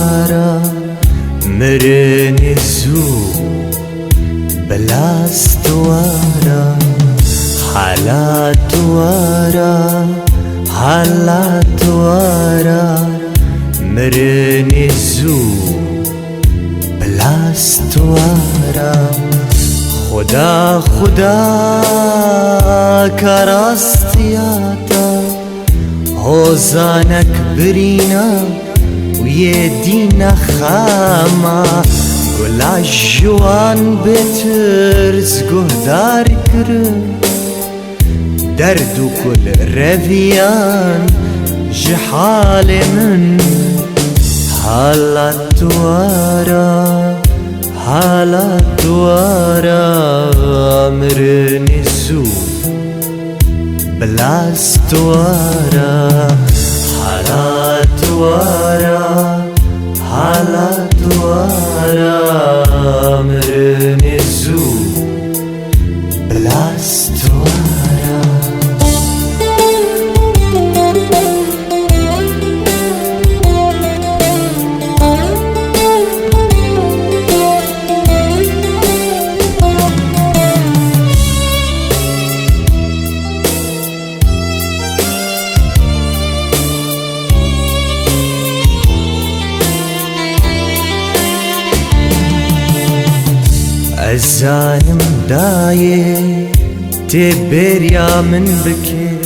دوارا مرن زو بلاس دوارا حالا دوارا حالا دوارا مرن زو بلاس دوارا خدا خدا كراستياتا هوزانك برينا ويدينا خاما قولا جوان بترز قهدار كرم دردو كل رفيان جحال من حالا دوارا حالا دوارا مرن زو بلاس دوارا حالا دوارا حالا دوارا مرن زو بلاس دوارا الزانم دايه تبريا من بكي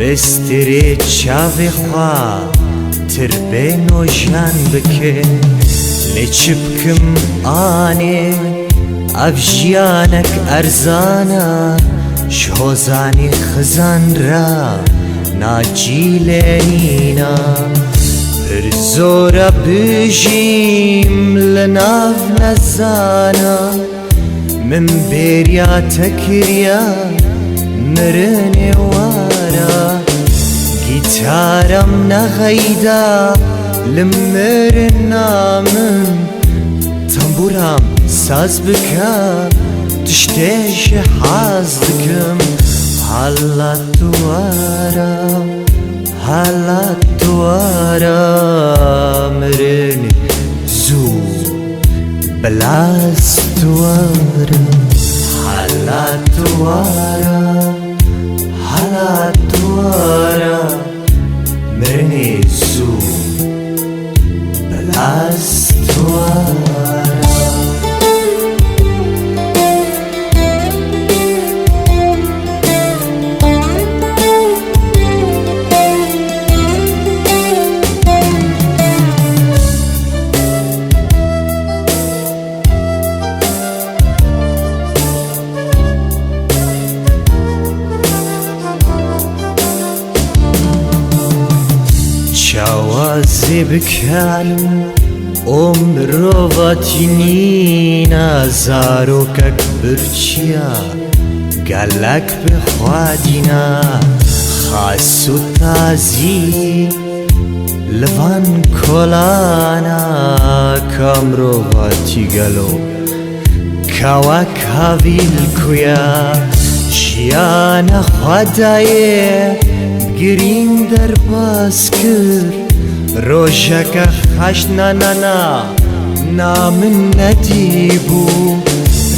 بستري تشافي خوا تربينو جان بكي لچبكم آني افجيانك ارزانا شوزاني خزان را ناجيلينينا زورا بجيم لناف نزانا من بيريا تكريا مرني وارا جيتارم نغيدا لمرنا من تنبورام ساز بكا تشتيش حازدكم حالا دوارا حالا دوارا مرن زو بلاس دوارا حالا دوارا حالا دوارا مرن زو بلاس دوارا شوازي بكال رواتينينا زاروكك برچيا قالك بخوادينا خاصو تازي لفان كولانا كام رواتي قالو كواك هاويل كويا جيانا خدايه گرین در باز کر روشک خشنا نانا نام ندیبو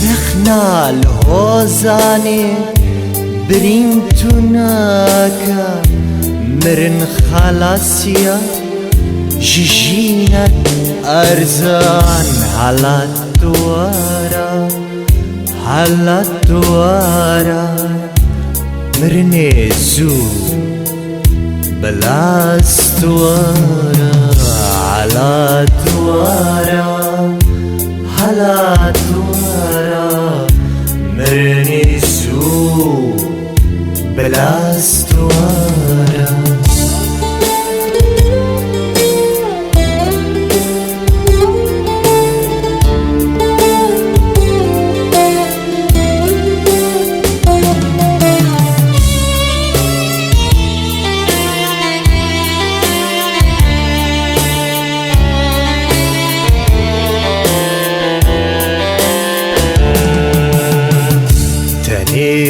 رخنا لحوزانی برین تو ناکا مرن خلاصیا جیجینت ارزان حالا دوارا حالا دوارا مرن زو بلاس دوارا حالا دوارا حالا دوارا مرن زو بلاس دوارا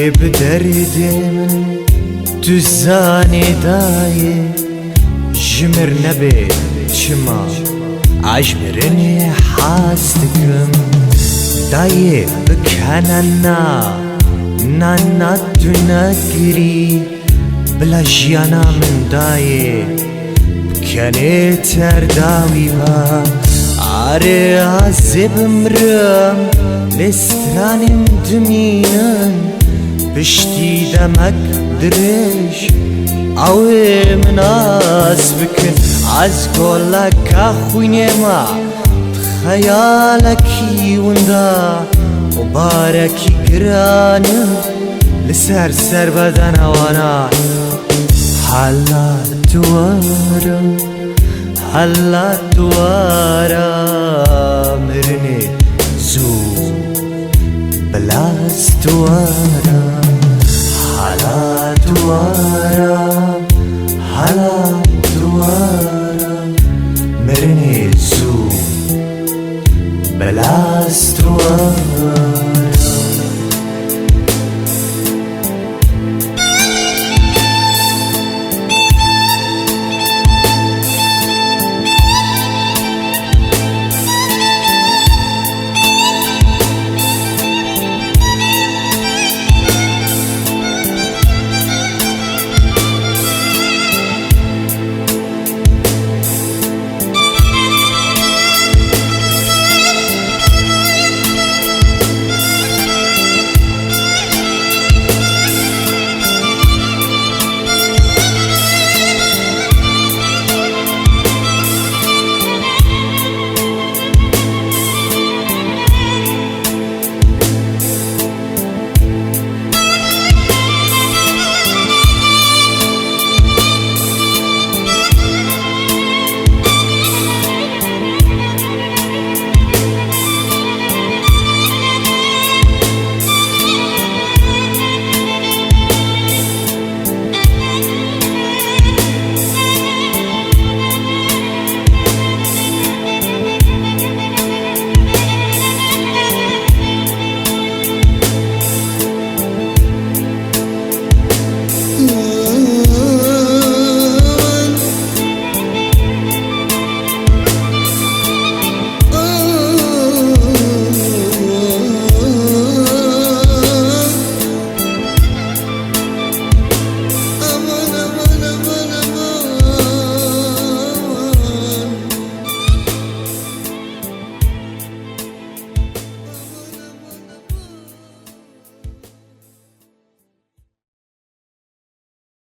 بدرد من تزاني داي جمر نبي چما عجبرني حاستكم دايه بكهننا نانا تنكري بلا جيانا من دايه بكني ترداوي با عري عزب مرم لستراني مدمينن بشتي دمك درش اوي مناس بكن عز قولك اخويني ما خيالكي وندا وباركي قراني لسر سر بدن وانا حلا دوارا حلا دوارا